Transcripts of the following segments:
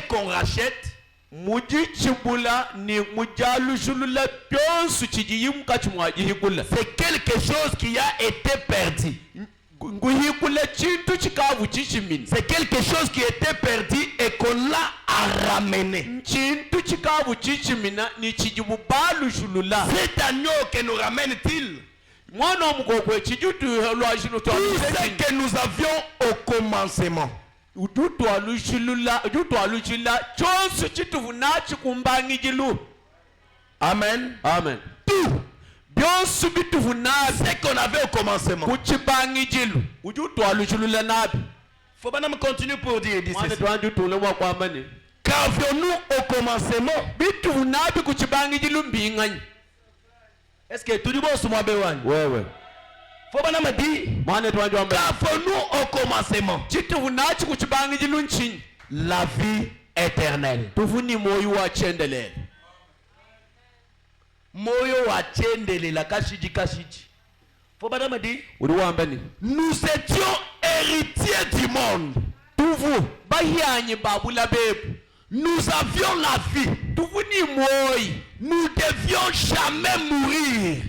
qu'on rachète, c'est quelque chose qui a été perdu. C'est quelque chose qui était perdu et qu'on l'a ramené. Cet agneau que nous ramène-t-il? Tout ce que nous avions au commencement. Amen. Amen. Tout. Ce qu'on avait au commencement. Faut pas me continuer pour dire ceci. Qu'avions-nous au commencement? Est-ce que tout le monde se motive? Ouais. Faut pas me dire. Qu'avions-nous au commencement? La vie éternelle. Moyo wa chendele la kashiji. Faut pas me dire. Nous étions héritiers du monde. Nous avions la vie. Nous devions jamais mourir.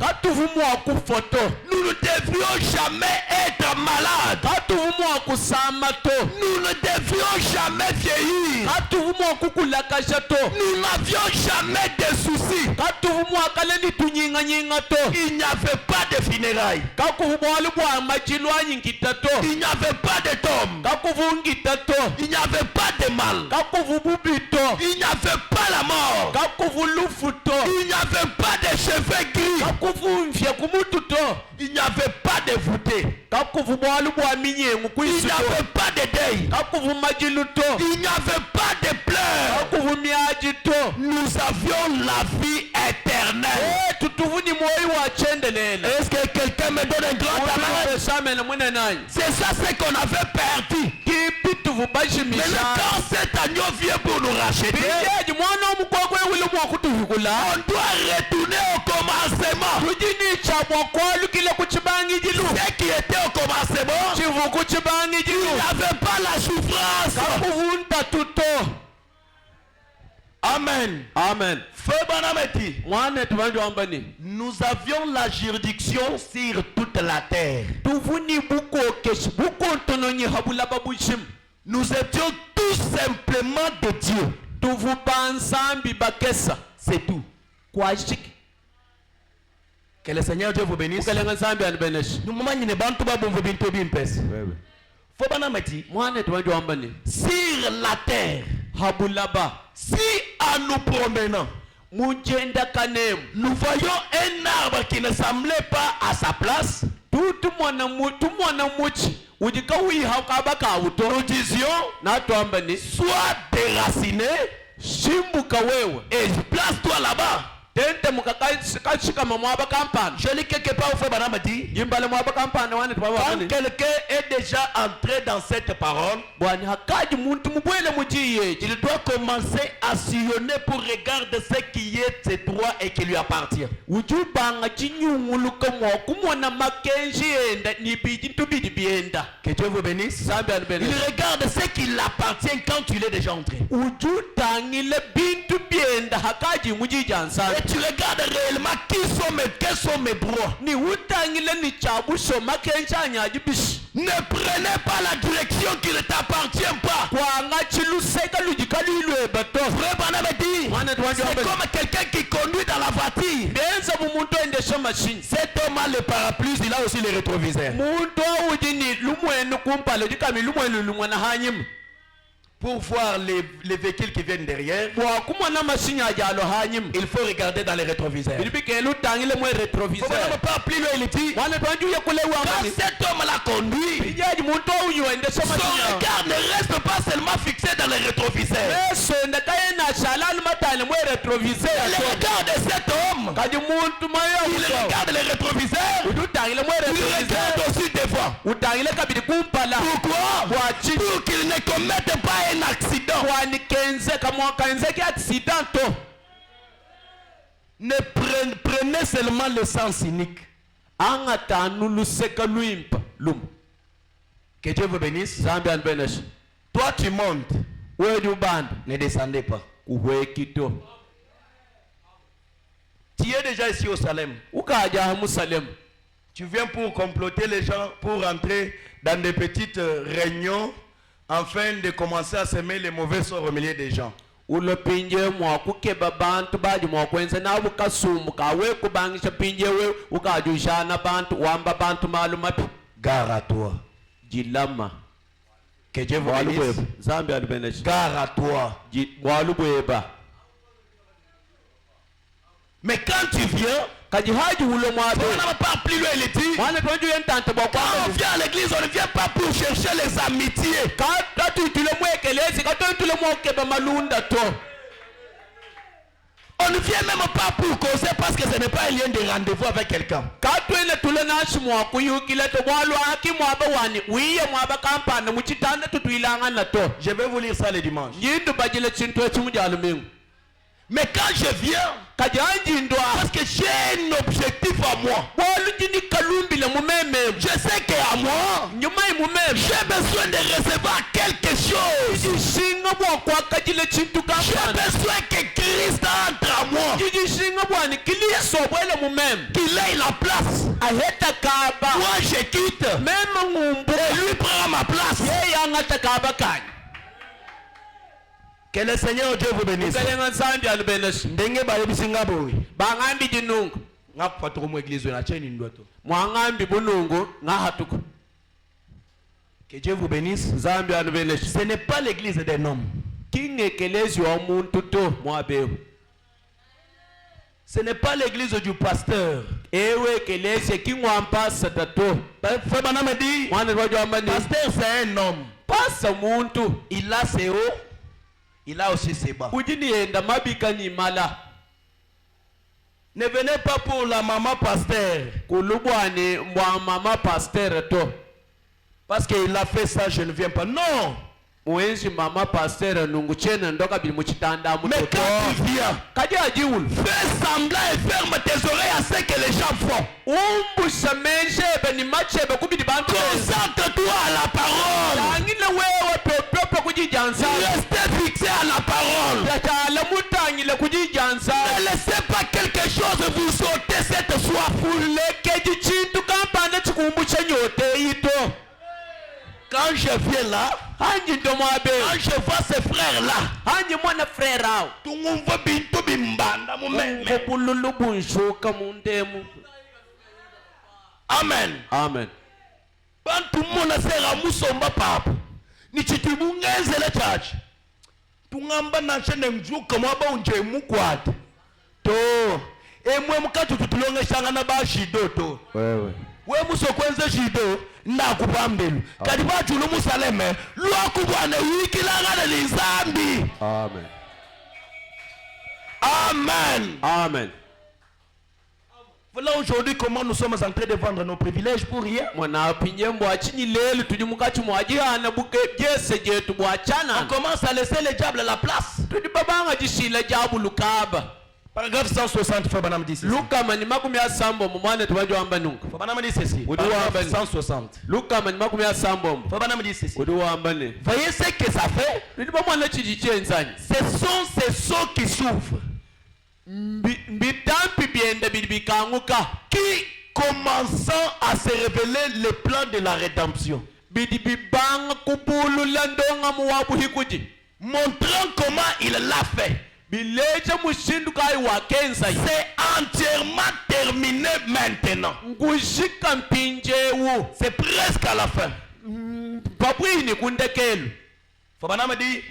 Nous ne devions jamais être malades. Nous ne devions jamais vieillir. Nous n'avions jamais de soucis. Il n'y avait pas de funérailles. Il n'y avait pas de tombe. Il n'y avait pas de mal. Il n'y avait pas la mort. Il n'y avait pas de cheveux gris. Il n'y avait pas de voûté. Il n'y avait pas de deuil. Il n'y avait pas de pleurs. Nous avions la vie éternelle. Est-ce que quelqu'un me donne un grand amen? C'est ça ce qu'on avait perdu. Maintenant quand cet agneau vient pour nous racheter, on doit retourner au commencement. Ce qui était au commencement, il n'y avait pas la souffrance. Amen. Amen. Nous avions la juridiction sur toute la terre. Nous étions tout simplement de Dieu. C'est tout. Que le Seigneur Dieu vous bénisse. Faut sur la terre, si en nous promenant, nous voyons un arbre qui ne semblait pas à sa place, nous disions soit déraciné et place-toi là-bas. Je lis quelque part au fait Banama dit, quand quelqu'un est déjà entré dans cette parole, il doit commencer à sillonner pour regarder ce qui est ses droits et qui lui appartient. Que Dieu vous bénisse. Il regarde ce qui l'appartient quand tu l'es déjà entré. Et tu regardes réellement quels sont mes droits. Ne prenez pas la direction qui ne t'appartient pas. C'est comme quelqu'un qui conduit dans la voiture. Cet homme a le parapluie, il a aussi les rétroviseurs. Pour voir les véhicules qui viennent derrière, il faut regarder dans les rétroviseurs. Faut ne pas plus loin, il dit, quand cet homme l'a conduit, son regard ne reste pas seulement fixé dans les rétroviseurs. Le regard de cet homme, il regarde les rétroviseurs, il regarde aussi devant. Pourquoi? Pour qu'il ne commette pas un accident. Ne prenez seulement le sens unique. Que Dieu vous bénisse. Toi tu montes. Ne descendez pas. Tu es déjà ici au Salem. Tu viens pour comploter les gens, pour rentrer dans des petites réunions afin de commencer à semer les mauvais sorts au milieu des gens. Gare à toi. Que Dieu vous bénisse. Gare à toi. Mais quand tu viens, on n'a pas plus loin les tirs. Quand on vient à l'église, on ne vient pas pour chercher les amitiés. On ne vient même pas pour causer parce que ce n'est pas un lien de rendez-vous avec quelqu'un. Je vais vous lire ça le dimanche. Mais quand je viens, parce que j'ai un objectif à moi. Je sais qu'à moi, j'ai besoin de recevoir quelque chose. J'ai besoin que Christ entre à moi. Qu'il ait la place. Moi je quitte. Et lui prend ma place. Que le Seigneur Dieu vous bénisse. Que Dieu vous bénisse. Ce n'est pas l'église d'un homme. Ce n'est pas l'église du pasteur. Fabana me dit, pasteur c'est un homme. Il a ses hauts, il a aussi ses bas. Ne venez pas pour la maman pasteur. Parce qu'il a fait ça, je ne viens pas. Non. Mais quand tu viens, fais semblant et ferme tes oreilles à ce que les gens font. Concentre-toi à la parole. Restez fixé à la parole. Ne laissez pas quelque chose vous sauter cette soif. Quand je viens là, quand je vois ces frères là, tout le monde veut bintou bimbanda. Amen. Amen. Quand tout le monde sera musomba papa, ni chitibungeze le church. Tungamba na chene mjuka mwaba unje mukwate. To, emwe mukatu tutulonge shanga na ba shido to. Wewe. We muso kwenze shido na kupambelu. Kadiba chulu musaleme, lwa kubwane wiki langa na lizambi. Amen. Amen. Amen. Voilà aujourd'hui comment nous sommes en train de vendre nos privilèges pour rien. On commence à laisser le diable à la place. Paragraphe 160, Fabanam dit ceci. Fabanam dit ceci. Paragraphe 160. Fabanam dit ceci. Voyez ce que ça fait. Ce sont ces sceaux qui souffrent. Qui commençant à se révéler le plan de la rédemption, montrant comment il l'a fait. C'est entièrement terminé maintenant. C'est presque à la fin. Fabana me dit,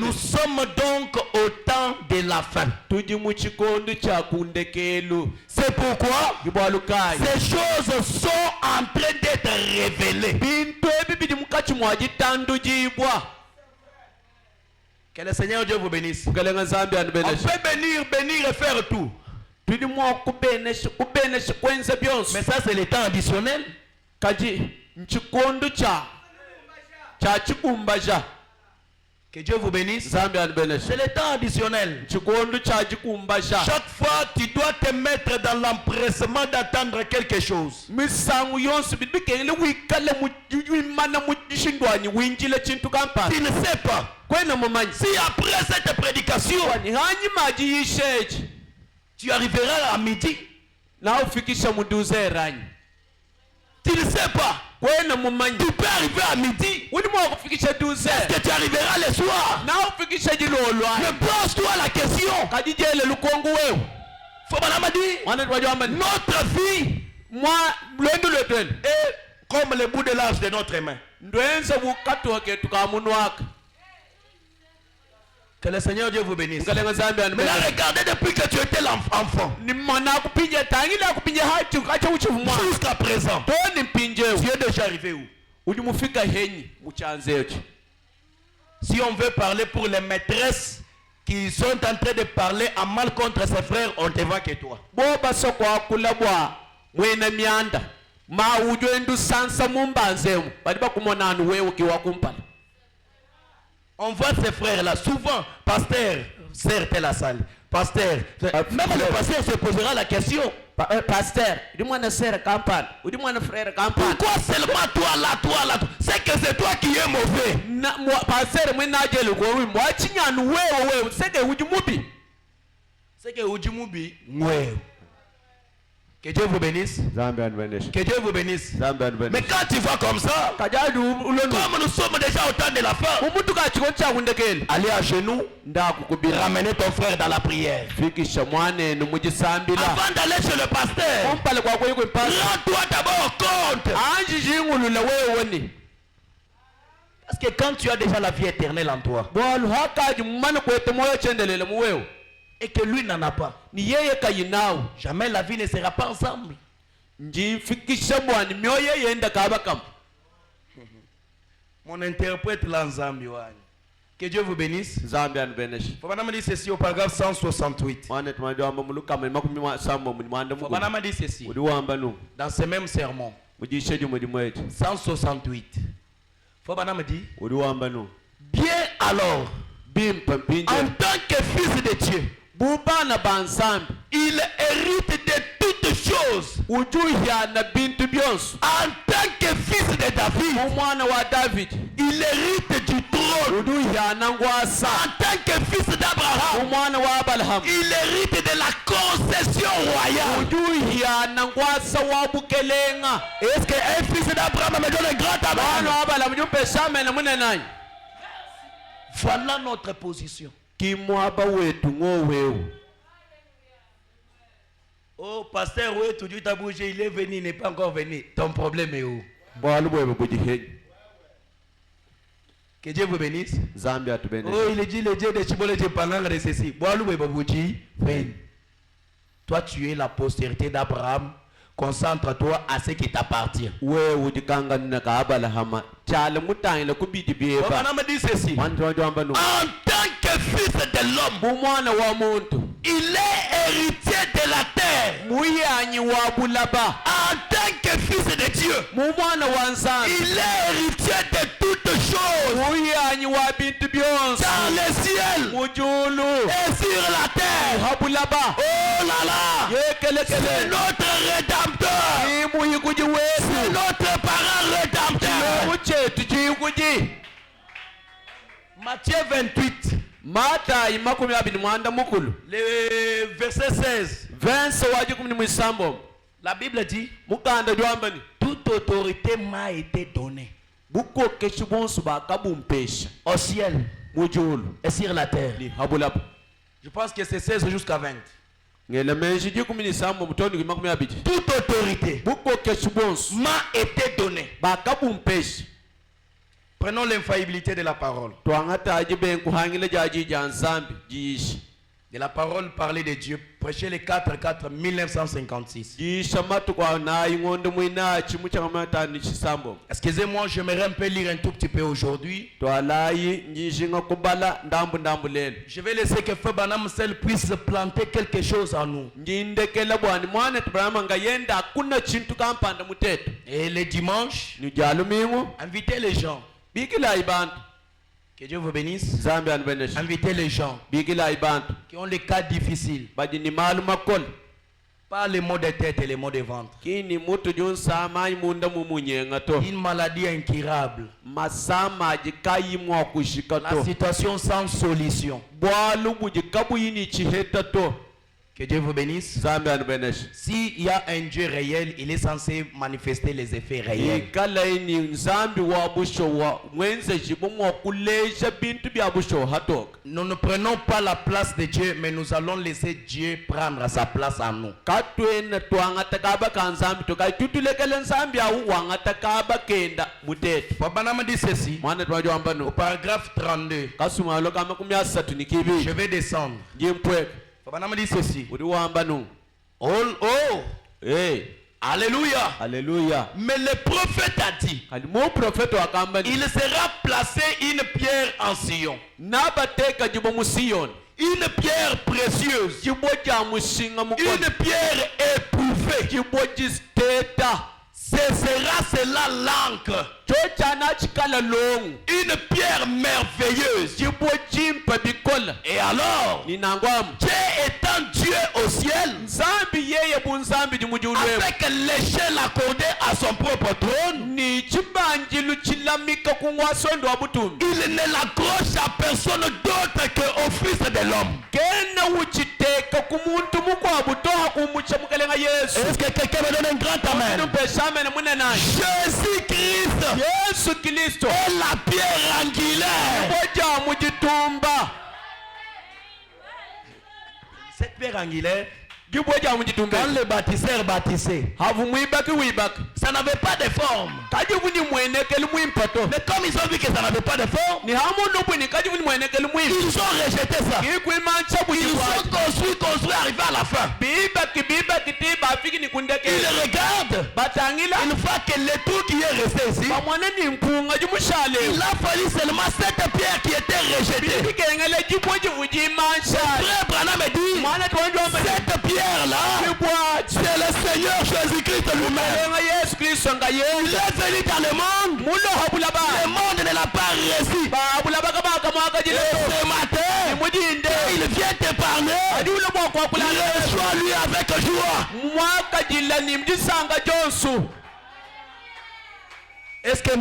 nous sommes donc au temps de la fin. C'est pourquoi ces choses sont en train d'être révélées. Que le Seigneur Dieu vous bénisse. On peut bénir et faire tout. Mais ça c'est le temps additionnel. Que Que Dieu vous bénisse. C'est le temps additionnel. Chaque fois, tu dois te mettre dans l'empressement d'attendre quelque chose. Tu ne sais pas. Si après cette prédication, tu arriveras à midi, tu ne sais pas. Tu peux arriver à midi. Est-ce que tu arriveras le soir? Je pose toi la question. Notre vie est comme le bout de l'âge de notre main. Que le Seigneur Dieu vous bénisse. Maintenant, regardez depuis que tu étais l'enfant. Jusqu'à présent. Tu es déjà arrivé où? Si on veut parler pour les maîtresses qui sont en train de parler en mal contre ses frères, on te voit que toi. On voit ces frères-là, souvent, pasteur, certes la salle, pasteur, même le pasteur se posera la question. Pasteur, pourquoi seulement toi là? C'est que c'est toi qui es mauvais. C'est que Ujimubi, que Dieu vous bénisse. Que Dieu vous bénisse. Mais quand tu vois comme ça, comme nous sommes déjà au temps de la fin, allez à genoux, ramenez ton frère dans la prière. Avant d'aller chez le pasteur, rends-toi d'abord compte. Parce que quand tu as déjà la vie éternelle en toi, et que lui n'en a pas, jamais la vie ne sera pas ensemble. Mon interprète l'ensemble. Que Dieu vous bénisse. Faut me dire ceci au paragraphe 168. Faut me dire ceci dans ce même sermon 168. Faut me dire bien alors, en tant que fils de Dieu, il hérite de toutes choses. En tant que fils de David, il hérite du trône. En tant que fils d'Abraham, il hérite de la concession royale. Est-ce qu'un fils d'Abraham me donne un grand amen? Voilà notre position. Oh, pasteur, oui, tout dit à bouger, il est venu, il n'est pas encore venu. Ton problème est où? Que Dieu vous bénisse. Oh, il est dit, le Dieu de Chibole de Panang de ceci. Toi, tu es la postérité d'Abraham. Concentre-toi à ce qui t'appartient. On me dit ceci. En tant que fils de l'homme, il est héritier de la terre. En tant que fils de Dieu, il est héritier de toutes choses. Dans le ciel et sur la terre. Oh là là, c'est notre rédempteur. C'est notre parent rédempteur. Matthieu 28. Le verset 16. La Bible dit, toute autorité m'a été donnée au ciel et sur la terre. Je pense que c'est 16 jusqu'à 20. Toute autorité m'a été donnée. Prenons l'infaillibilité de la parole. De la parole parlée de Dieu. Prêchez les 4-4 1956. Excusez-moi, j'aimerais un peu lire un tout petit peu aujourd'hui. Je vais laisser que Feu Banam Sel puisse planter quelque chose en nous. Et les dimanches, invitez les gens. Que Dieu vous bénisse. Invitez les gens qui ont les cas difficiles. Pas les maux de tête et les maux de ventre. Une maladie incurable. La situation sans solution. Que Dieu vous bénisse. S'il y a un Dieu réel, il est censé manifester les effets réels. Nous ne prenons pas la place de Dieu, mais nous allons laisser Dieu prendre sa place en nous. Papa m'a dit ceci. Au paragraphe 32. Je vais descendre. Papa m'a dit ceci. Oh, hey. Alléluia. Alléluia. Mais le prophète a dit, il sera placé une pierre en Sion. Une pierre précieuse. Une pierre éprouvée. Ce sera cela l'encre. Une pierre merveilleuse. Et alors, Dieu étant Dieu au ciel, avec l'échelle accordée à son propre trône, il ne l'accroche à personne d'autre qu'au Fils de l'homme. Est-ce que quelqu'un me donne un grand amen? Jésus-Christ est la pierre angulaire. Cette pierre angulaire, quand les bâtisseurs bâtissaient, ça n'avait pas de forme. Mais comme ils ont vu que ça n'avait pas de forme, ils ont rejeté ça. Ils ont construit, arrivé à la fin. Ils regardent. Une fois que le tout qui est resté ici, il a fallu seulement cette pierre qui était rejetée. Frère Branham me dit, cette pierre-là, c'est le Seigneur Jésus-Christ lui-même. Il est venu dans le monde. Le monde ne l'a pas reçu. Et ce matin, il vient te parler. Reçois-lui avec joie. Est-ce que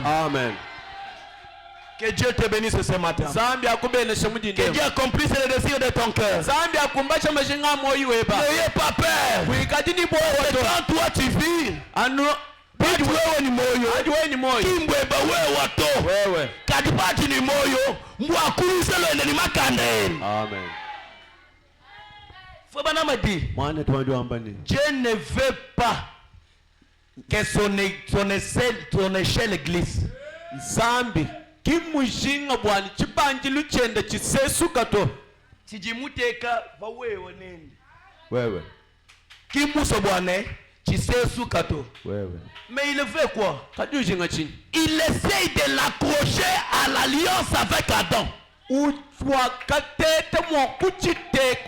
Amen. Que Dieu te bénisse ce matin. Que Dieu accomplisse le désir de ton cœur. N'ayez pas peur. Quand toi tu vis, Dieu ne veut pas que son échelle glisse. Kimushinga bwani chipanjilu chende chisesuka to Tijimuteka bawewe nende. Wewe. Kimuso bwane chisesuka to. Wewe. Mais il fait quoi? Kadujinga chini. Il essaye de l'accrocher à l'alliance avec Adam. Utwakatete mwa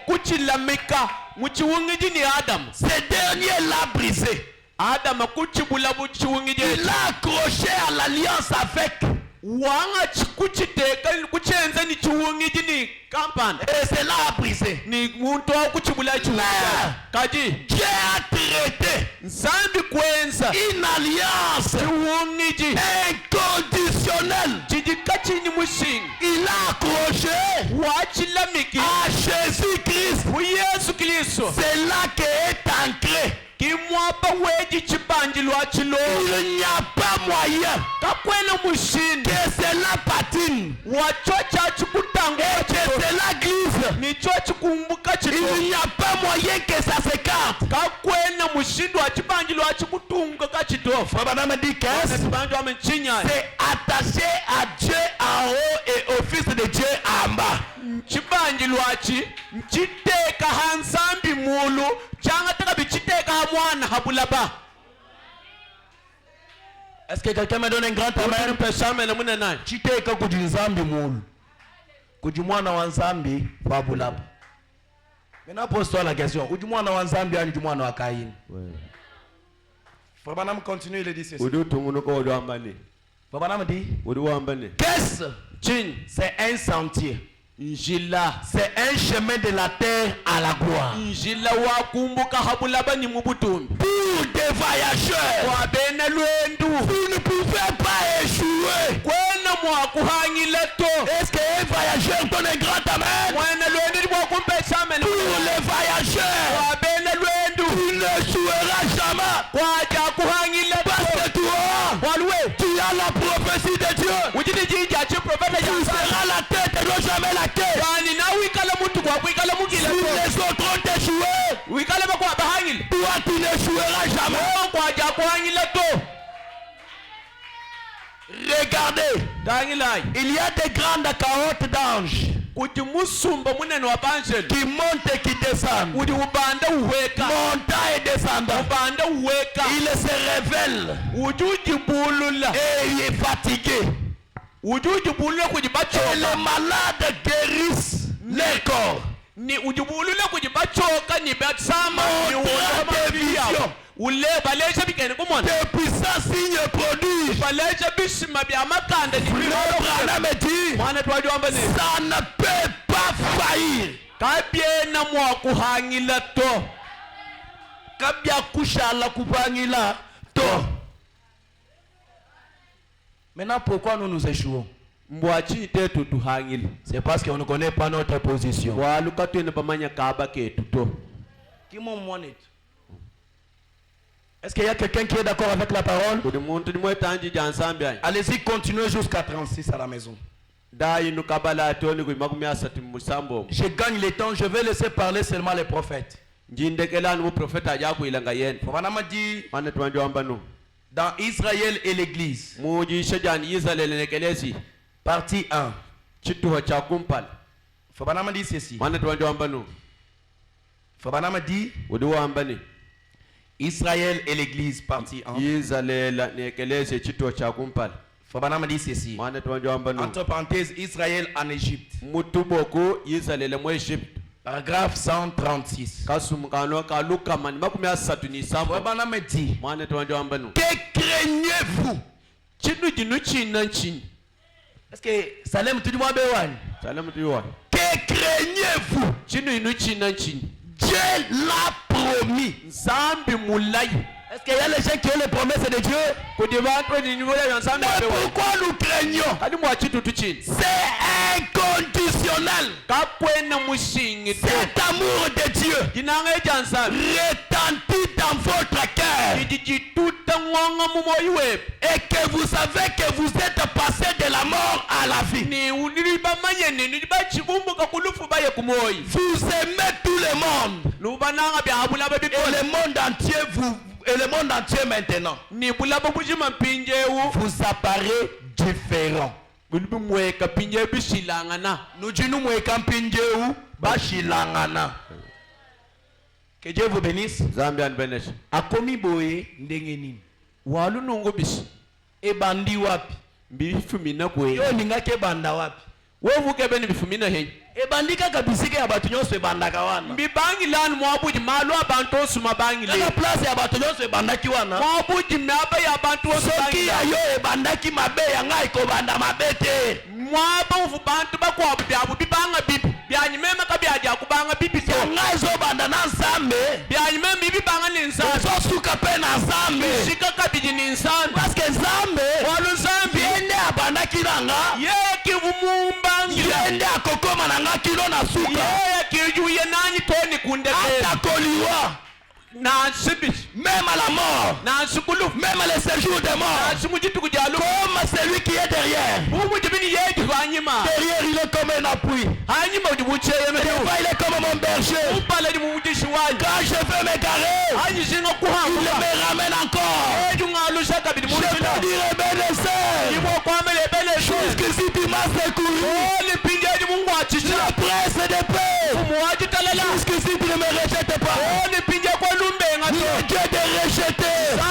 kuchilamika muchiwungiji ni Adam. Ce dernier l'a brisé. Adam il l'a accroché à l'alliance avec. Et cela a brisé. Mais Dieu a traité une alliance inconditionnelle. Il a accroché à Jésus-Christ. C'est là qu'est ancré. Il n'y a pas moyen que cela patine et que cela glisse. Il n'y a pas moyen que ça s'écarte. C'est attaché à Dieu en haut et au Fils de Dieu en bas. Est-ce que quelqu'un me donne un grand amen? Chiteka kujinzambi mulu. Kujumwana wanzambi babulaba. Maintenant pose-toi la question. Ujumwana wanzambi ani jumwana wa Kaini. Frère Branham continue, il dit ceci. Qu'est-ce? C'est un sentier. C'est un chemin de la terre à la gloire. Pour des voyageurs, vous ne pouvez pas échouer. Est-ce qu'un voyageur donne un grand amen? Pour les voyageurs, tu n'échoueras jamais. Parce que toi, tu as la prophétie de Dieu. Tu seras la tête et non jamais la queue. Si les autres ont échoué, toi tu n'échoueras jamais. Regardez, il y a des grandes carottes d'anges qui montent et qui descendent. Montant et descendant. Il se révèle et il est fatigué. Et les malades guérissent les corps. De puissants signes produits. Abraham dit, ça ne peut pas faillir. Maintenant, pourquoi nous échouons? C'est parce qu'on ne connaît pas notre position. Est-ce qu'il y a quelqu'un qui est d'accord avec la parole? Allez-y, continuez jusqu'à 36 à la maison. Je gagne le temps, je vais laisser parler seulement les prophètes. Dans Israël et l'Église, partie 1. Fabanama dit ceci. Fabanama dit Israël et l'Église, partie 1. Fabanama dit ceci. Entre parenthèses, Israël en Égypte. Paragraphe 136. Fabanama dit, que craignez-vous? Est-ce que Salem tu dis moi Bewan? Que craignez-vous? Dieu l'a promis. Est-ce qu'il y a les gens qui ont les promesses de Dieu? Mais pourquoi nous craignons? C'est inconditionnel. Cet amour de Dieu retentit dans votre cœur. Et que vous savez que vous êtes passé de la mort à la vie. Vous aimez tout le monde. Et le monde entier vous... Et le monde entier maintenant vous apparaît différent. Nous disons que Dieu vous bénisse. Akomi boye ndengenin. Walu nongobis. Ebandi wapi. Yo ningake banda wapi. Wewe kebeni bifumina he. Ebandika kabisike ya batu nyonso ebandaka wana. Mbibangi lan mwabuji malu abantu suma bangi le. Na place ya batu nyonso ebandaki wana. Mwabuji maba ya abantu soki ya yo ebandaki mabe ya ngai ko banda mabete. Mwaba ufu bantu bakwa byabu bibanga bibi. Byanyimema kabyaja kubanga bibi so. Ngai zo banda na nzambe. Byanyimema bibi banga ni nzambe. So suka pe na nzambe. Shika kabiji ni nzambe. Parce que nzambe walu nzambe yende abandaki nanga. Ye kivumumbangi. Yende akokoma na nga kilo na suka. Ye kijuye nani toni kundeke. Atakoliwa. Même à la mort, même à le séjour des morts, comme celui qui est derrière. Derrière il est comme un appui. Devant il est comme mon berger. Quand je veux m'égarer, il me ramène encore. Je peux dire Ebenezer, jusqu'ici tu m'as secouru. La presse de paix, jusqu'ici tu ne me rejettes pas. Le Dieu de rejeter, le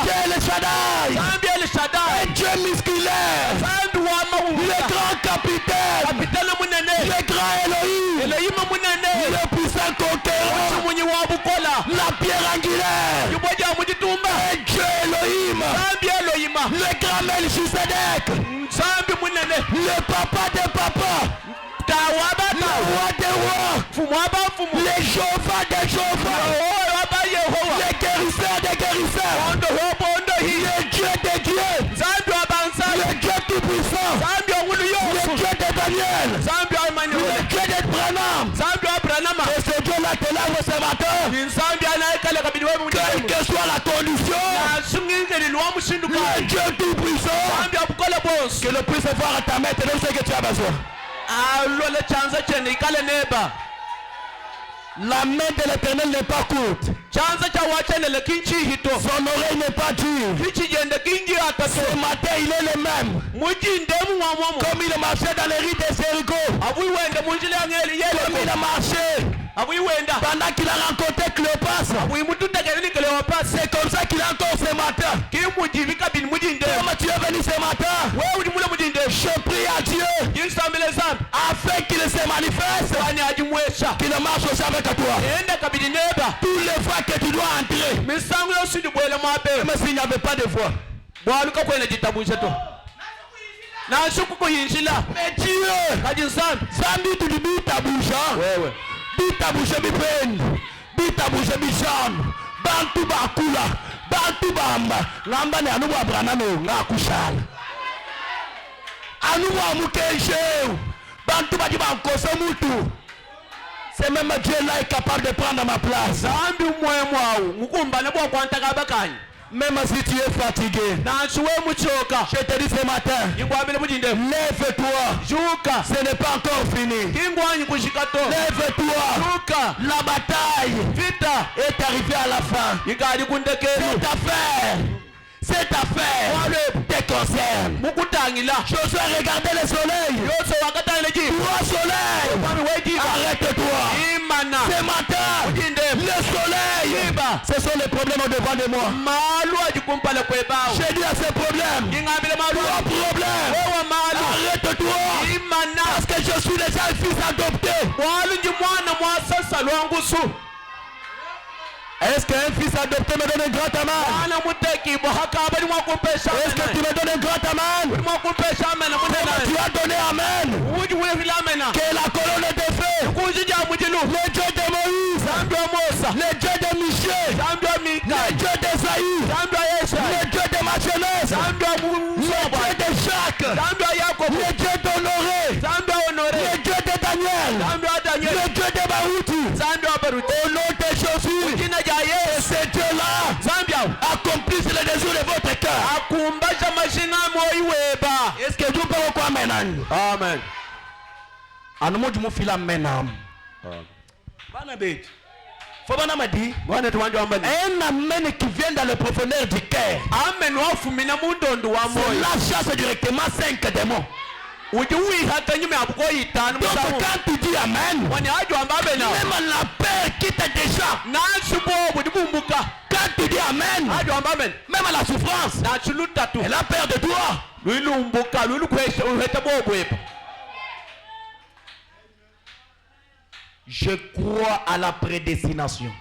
Dieu El Shaddai, un Dieu musculaire, le grand capitaine, le grand Elohim, le puissant conquérant, la pierre angulaire, un Dieu Elohim, le grand Melchisedec, nzambi munene le papa des papas, tawa le roi des rois, mfumu w'abamfumu le Jéhovah des Jéhovah, yehowa w'abayehowa le guérisseur des guérisseurs, bondo wobondo hi le Dieu des dieux, nzambi w'abanzali le Dieu tout-puissant, nzambi ongulu le yosu Dieu de Daniel, nzambi w'amanyule le Dieu de Branham. nzambi w'abranama Et ce Dieu-là te lève ce matin, ni nzambi anayekale kabili quelle w'emulimu que soit la condition, nasungingeli lwamushindukayo le Dieu tout-puissant, nzambi wabukole bosi que le puisse voir à ta main, te donne ce que tu as besoin. alole chanza chene ikale neba La main de l'Éternel n'est pas courte, chanza cha wachenele kinchihito son oreille n'est pas dure. kichigende kingi ataso Ce matin, il est le même. mujindemu mwamwamu Comme il marchait dans les rues de Jéricho, abuiwende munjili angeli comme il yeleko a marché abuiwenda pendant qu'il a rencontré Cléopas, abuimututekeleni kelewapasi c'est comme ça qu'il est encore ce matin. kimujivi kabili mujinde Comme tu es venu ce matin, wewe uli mule mujinde je prie à Dieu jinsambile zambi afin qu'il se manifeste, wani ajimwesha qu'il marche aussi avec toi. enda kabili neba Tous les fois que tu dois entrer, misango yosudi bwele mwabe même s'il n'y avait pas de voix. bwaluka kwene jitabwishe to nashuku kuyinjila Mais Dieu, kadi nzambi Zambi, tu dis ta bouche, hein? wewe Bita bouche mi peine, bita bouche mi jaune, bantu bakula, bantu bamba, ngamba ne anubu abrana no ngakushala. Anubu amukenje, bantu baji bankose mutu. C'est même Dieu là est capable de prendre ma place. zambi umwoyo mwawu mukumbane bwakwantaka bakanyi Même si tu es fatigué, nansuwe muchoka je te dis ce matin, ingwabile mujinde lève-toi. juka Ce n'est pas encore fini. kingwanyi kushikato Lève-toi. juka La bataille vita est arrivée à la fin. ikali kundekelu Cette affaire te concerne. mukutangila Josué, regardez le soleil. yoso wakatangile ji Toi, soleil, kwami wejiba arrête-toi. imana Ce matin, mujinde le soleil, Iba. ce sont les problèmes au-devant de moi. malu ajikumpale kwebawo J'ai dit à ces problèmes, ingambile malu trois problèmes, wewe malu arrête-toi. imana Parce que je suis déjà un fils adopté. mwalu nji mwana mwasasa lwangusu Est-ce qu'un fils adopté me donne un grand amen? mwana mutekibwa hakaba ni mwakumpesha Est-ce que tu me donnes un grand amen? mwakumpesha amena Tu munena as donné amen. uji wulefila amena Que la colonne de feu, kunjija mujilu le Dieu de Moïse, zambi wa Musa le Dieu de Michel, zambi wa Mika le Dieu d'Esaïe, zambi wa Yesha le Dieu de ma jeunesse, zambi wa le Musa Dieu de Jacques, zambi wa Yakobo le Dieu d'Honoré, zambi wa Honore le Dieu de Daniel, zambi wa Daniel le Dieu de Baruti. zambi wa Baruti Au nom de Jésus, jina ja Yesu ce Dieu-là zambi awo accomplisse les désirs de votre cœur. akumbasha mashina moyiweba Est-ce que Dieu peut quoi maintenant? amen Anumoji mufila menam. Bana bête. Faut bana madi. mwana tuwanje wambani Un amen qui vient dans le profondeur du cœur. amen wafumina mundondo wa C'est moyo la chasse directement 5 démons. uji wihata nyuma ya buko yitanu Donc musamu quand tu dis amen, wani ajo ambabe na même la peur quitte déjà. nansubo budi bumbuka Quand tu dis amen, ajo ambabe même la souffrance, nachulutatu elle a peur de toi. lwilumbuka lwilukwesha uheta bobwepa Je crois à la prédestination.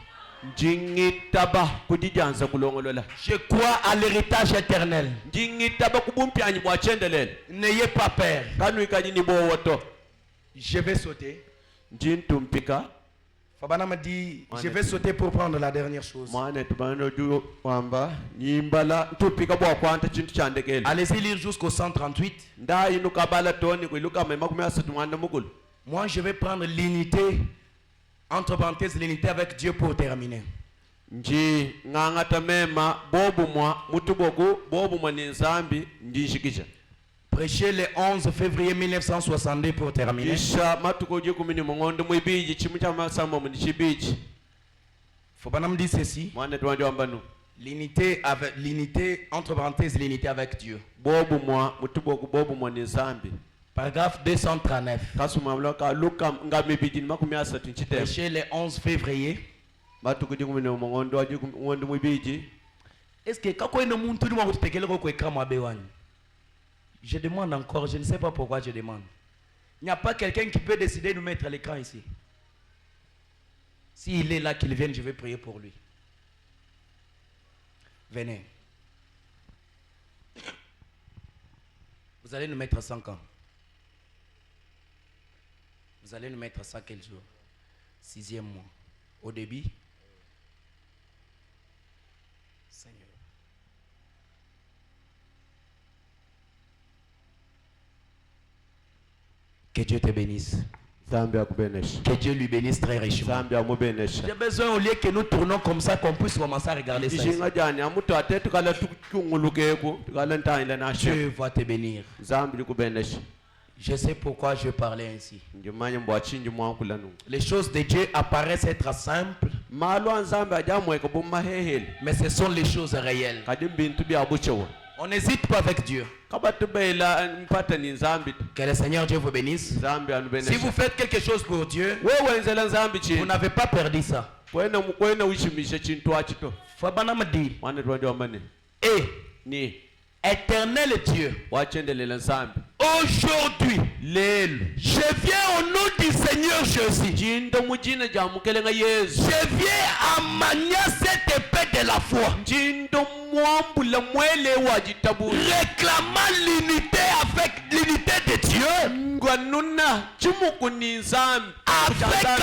njingitaba kujijanza kulongolola Je crois à l'héritage éternel. njingitaba kubumpyanyi bwachendelele N'ayez pas peur. kanwikanyini bowoto Je vais sauter. njintumpika Fabana m'a dit, je vais sauter pour prendre la dernière chose. mwana tubano ju wamba nyimbala ntupika bwakwanta chintu chandekele Allez-y lire jusqu'au 138. ndayinuka bala toni kwiluka mema 30 mwana mukulu Moi, je vais prendre l'unité, entre parenthèses, l'unité avec Dieu pour terminer. nji ng'ang'ata mema bobumwa mutubogu bobumwa ni nzambi njinshikisha Prêcher le 11 février 1962 pour terminer. isha matuko jikumini mungondo mwibiji chimu cha masamba mu chibiji Faut pas me dire ceci. mwana tuwanje wambanu L'unité, entre parenthèses, l'unité avec Dieu. bobumwa mutubogu bobumwa ni nzambi Paragraphe 239. kasuma mloka luka ngamibiji ni 30 nchitema Prêcher le 11 février. matuko jikumini mungondo wajikumini mwibiji Est-ce que quand on a tout le monde peut écrire je demande encore, je ne sais pas pourquoi je demande. Il n'y a pas quelqu'un qui peut décider de nous mettre à l'écran ici. S'il est là, qu'il vienne, je vais prier pour lui. Venez. Vous allez nous mettre 100 ans. Vous allez nous mettre 100 quel jour? 6e mois. Au début. Seigneur. Que Dieu te bénisse. Que Dieu lui bénisse très richement. J'ai besoin au lieu que nous tournons comme ça qu'on puisse commencer à regarder ça. Dieu va te bénir. Je sais pourquoi je parlais ainsi. Les choses de Dieu apparaissent être simples, mais ce sont les choses réelles. On n'hésite pas avec Dieu. Que le Seigneur Dieu vous bénisse. Si vous faites quelque chose pour Dieu, vous n'avez pas perdu ça. Et éternel Dieu, aujourd'hui, je viens au nom du Seigneur Jésus. Je viens à manier cette épée de la foi, réclamant l'unité avec l'unité de Dieu, avec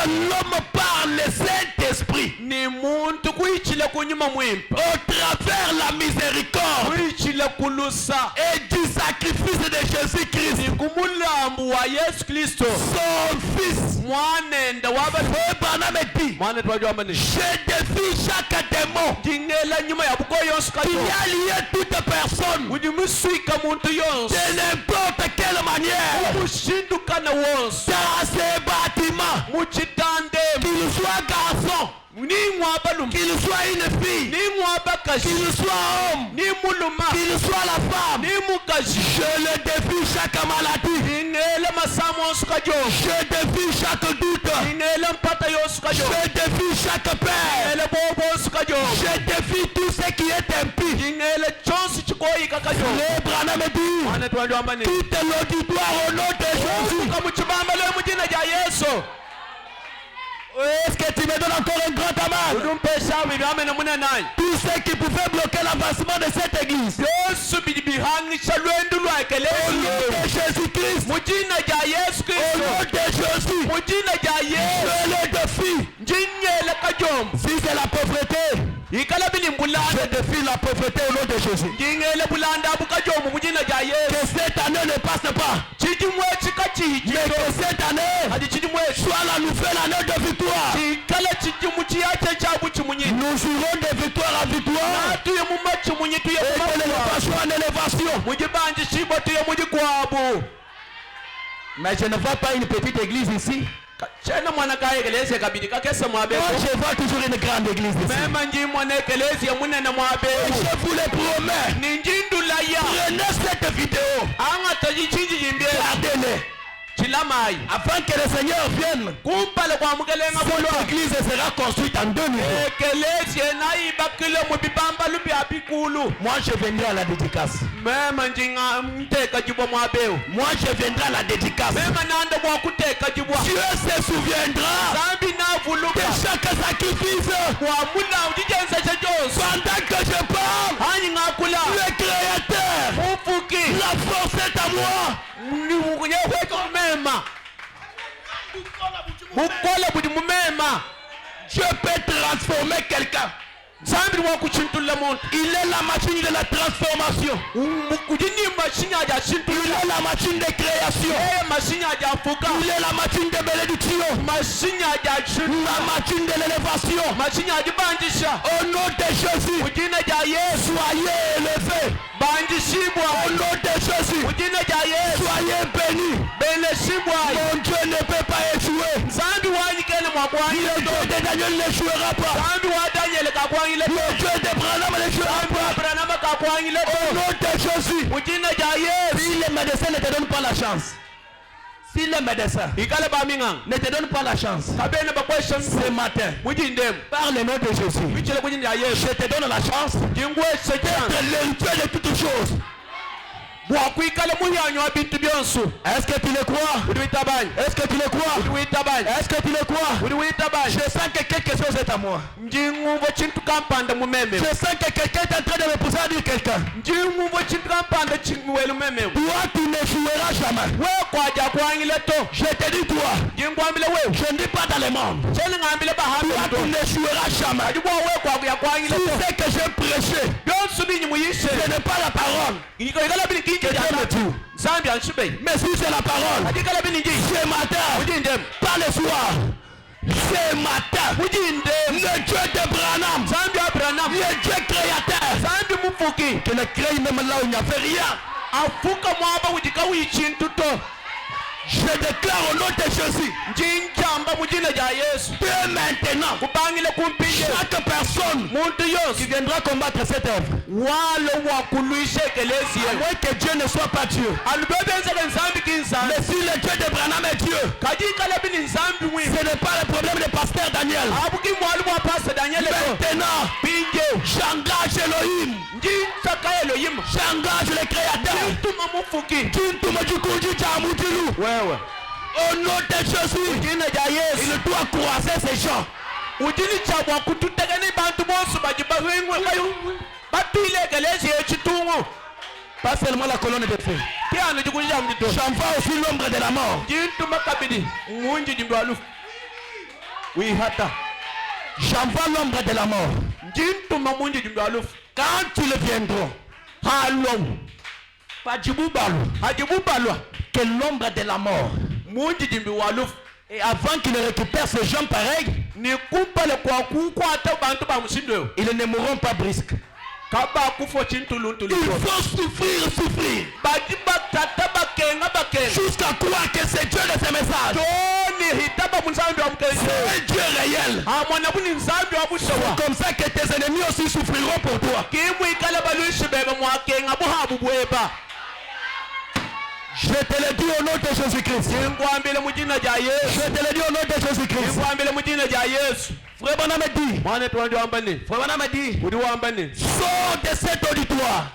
l'homme par le Saint-Esprit, au travers la miséricorde et du sacrifice de Jésus-Christ, son fils. Je défie chaque démon qui a lié toute personne de n'importe quelle manière dans ces bâtiments, qu'il soit garçon, qu'il soit une fille, qu'il soit homme, qu'il soit la femme. Je le défie chaque maladie, je défie chaque doute, je défie chaque peur, je défie tout ce qui est impie. Les Branham dit tout l'auditoire au nom de Jésus. Est-ce que tu me donnes encore un grand amas? Tout ce qui pouvait bloquer l'avancement de cette église, au nom de Jésus-Christ, au nom de Jésus, je le défie. Si c'est la pauvreté, je défie la pauvreté au nom de Jésus. Que cette année ne passe pas, mais que cette année soit la nouvelle année de victoire. Nous jouerons de victoire en victoire et d'élévation en élévation. Mais je ne vois pas une petite église ici. Moi, je vois toujours une grande église ici. Je vous le promets, prenez cette vidéo, regardez-le, afin que le Seigneur vienne. Cette église sera construite en 2 niveaux. Moi je viendrai à la dédicace. Moi je viendrai à la dédicace. Dieu se souviendra de chaque sacrifice. Pendant que je parle, le Créateur, la force est à moi. Dieu peut transformer quelqu'un. Il est la machine de la transformation. Il est la machine de création. Il est la machine de bénédiction. La machine de l'élévation. Au nom de Jésus, soyez élevés. Au nom de Jésus, soyez bénis. Mon Dieu ne peut pas échouer. Le Dieu de Daniel ne jouera pas. Le Dieu de Branham ne jouera pas. Au nom de Jésus. Si les médecins ne te donnent pas la chance, si les médecins ne te donnent pas la chance ce matin, par le nom de Jésus, je te donne la chance d'être l'héritier de toutes choses. bwakwikala muyanyo wa bintu byonso. Est-ce que tu le crois? Est-ce que tu le crois? Est-ce que tu le crois? Je sens que quelque chose est à moi. Je sens que quelqu'un est en train de me pousser à dire quelqu'un. Toi, tu ne joueras jamais. Je te dis toi. Je ne dis pas dans le monde. Toi, tu ne joueras jamais. Tout ce que j'ai prêché, ce n'est pas la parole que Dieu me tue. Mais si c'est la parole, ce matin, pas le soir, ce matin, le Dieu de Branham, le Dieu créateur, qui ne crée même là où il n'y avait rien. Je déclare au nom de Jésus, dès maintenant, chaque personne qui viendra combattre cette œuvre, à moins que Dieu ne soit pas Dieu, mais si le Dieu de Branham est Dieu, ce n'est pas le problème de pasteur Daniel. Maintenant, j'engage Elohim, j'engage le créateur. Au nom de Jésus, il doit croiser ces gens. Pas seulement la colonne de feu. J'envoie aussi l'ombre de la mort. Oui, hata. J'envoie l'ombre de la mort. Quand ils viendront, que l'ombre de la mort, et avant qu'ils récupèrent ces gens pareils, ils ne mourront pas brusques. Il faut souffrir. Jusqu'à croire que c'est Dieu de ce message. C'est Dieu réel. C'est comme ça que tes ennemis aussi souffriront pour toi. Je te le dis au nom de Jésus-Christ. Je te le dis au nom de Jésus-Christ. Frère Branham dit, sors de cet auditoire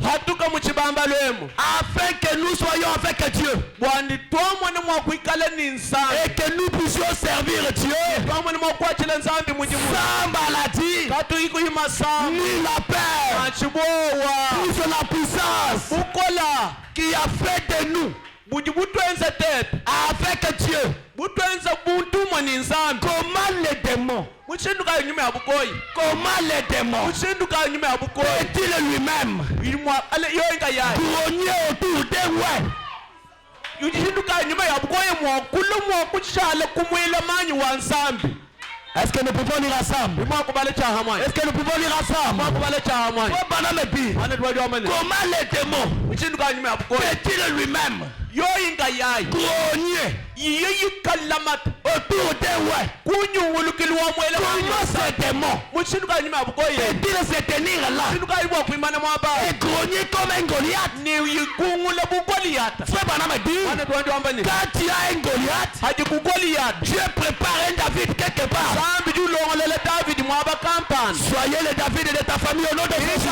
afin que nous soyons avec Dieu et que nous puissions servir Dieu sans maladie ni la peur, plus la puissance qui a fait de nous avec Dieu. Comment les démons, peut-il lui-même grogner autour des Est-ce que nous pouvons lire ensemble? Est-ce que nous pouvons lire ensemble? Comment les démons peut-il lui-même grogner autour des Comment ces démons peut-il se tenir là et grogner comme un Goliath? Frère Branham dit, quand tu as un Goliath, Dieu prépare un David quelque part. Soyez le David de ta famille au nom de Jésus.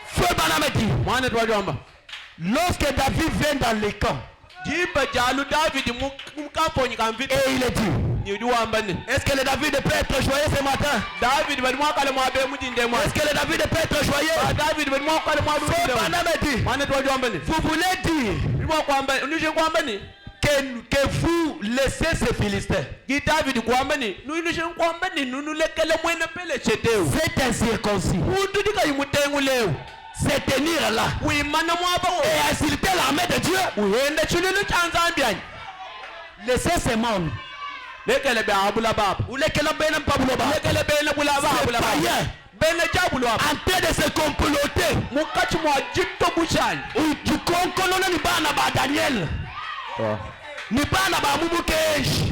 Frère Branham dit, lorsque David vient dans les camps, et il est dit, est-ce que le David peut être joyeux ce matin? Est-ce que le David peut être joyeux? Frère Branham dit, vous voulez dire que vous laissez ces Philistins. C'est incirconcis. C'est tenir là et insulter l'armée de Dieu. Laissez ces membres. C'est païen. En train de se comploter. Du concoloné ni bana ba Daniel. Ni bana ba Mumukesh.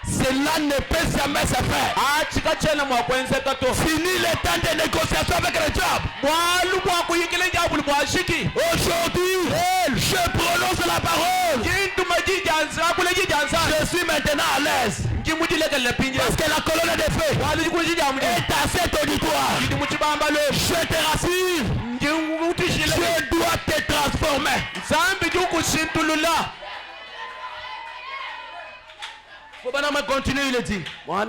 Cela ne peut jamais se faire. Fini le temps de négociation avec le diable. Aujourd'hui, je prononce la parole. Je suis maintenant à l'aise. Parce que la colonne de feu est à cet auditoire. Je te rassure. Je va te transformer. Faut pas continuer, il dit. Oh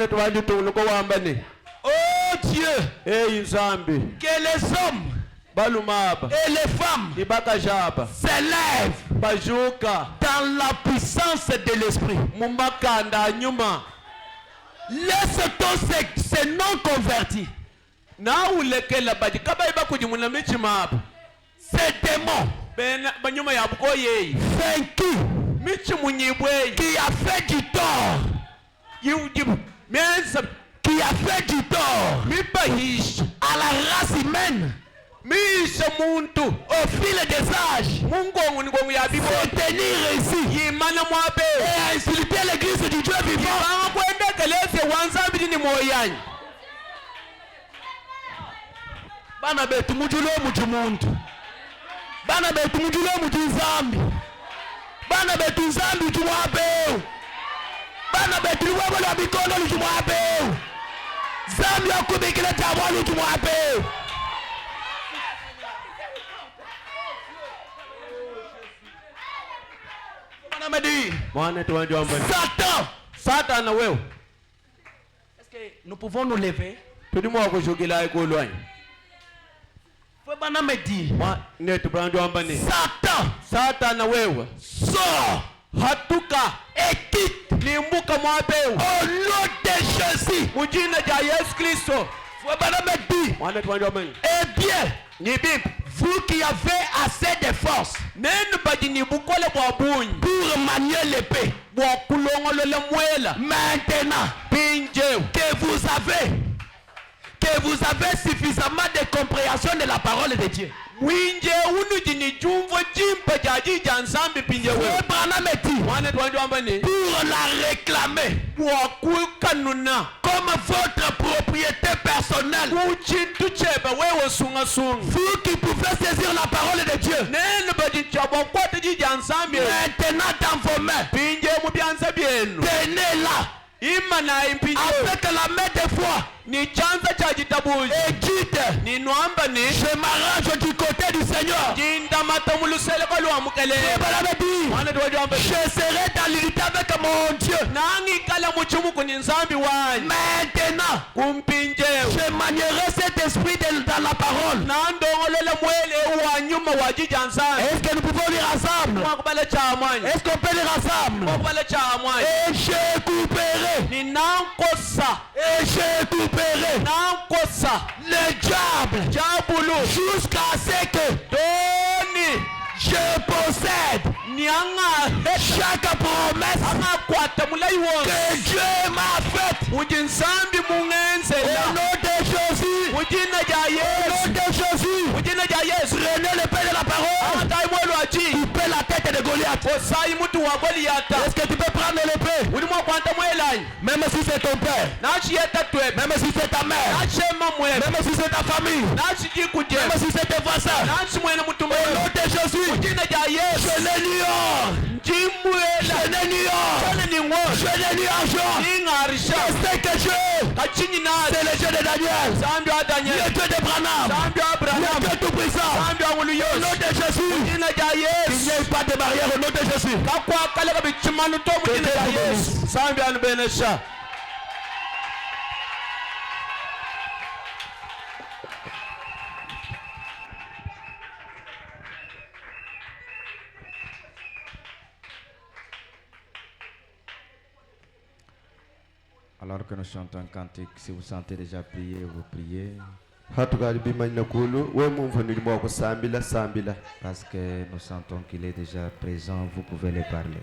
Dieu, que les hommes et les femmes s'élèvent dans la puissance de l'esprit. Laisse-toi ces non-convertis, ces démons vaincus qui a fait du tort, à la race humaine au fil des âges, pour tenir ici et insulter l'église du Dieu vivant. Bana betu mujulo mujumuntu, bana betu mujulo mujuzambi, bana betu zambi tumwapeo, bana betu wabolo bikono tumwapeo, zambi akubikile tabwali tumwapeo. Bana medi Satan wewe. Est-ce que nous pouvons nous lever? Bana me dit Satan wewe sort hatuka et quitte nimbuka mwapeu au nom de Jésus mujina ja Yesu Kristo. Bana me dit eh bien vous qui avez assez de force pour manier l'épée, maintenant que vous avez suffisamment de compréhension de la parole de Dieu, pour la réclamer comme votre propriété personnelle. Vous qui pouvez saisir la parole de Dieu maintenant dans vos mains, tenez-la avec la main de foi et dites, je m'arrange du côté du Seigneur. Je serai dans l'unité avec mon Dieu. Maintenant, je manierai cet esprit dans la parole. Est-ce que nous pouvons lire ensemble? Est-ce qu'on peut lire ensemble? Et je couperai le diable jusqu'à ce que je possède chaque promesse que Dieu m'a faite. Au nom de Jésus, prenez le pain de la parole, coupez la tête de Goliath. Est-ce que tu peux prendre l'épée? Même si c'est ton père, même si c'est ta mère, même si c'est ta famille, même si c'est tes voisins, au nom de Jésus, je l'ignore, je l'ignore. Je sais que Dieu, c'est le Dieu de Daniel, le Dieu de Branham, le Dieu tout puissant. Au nom de Jésus, il n'y a pas de barrière. Au nom de Jésus. Alors que nous chantons un cantique, si vous sentez déjà prier, vous priez. Parce que nous sentons qu'il est déjà présent, vous pouvez les parler.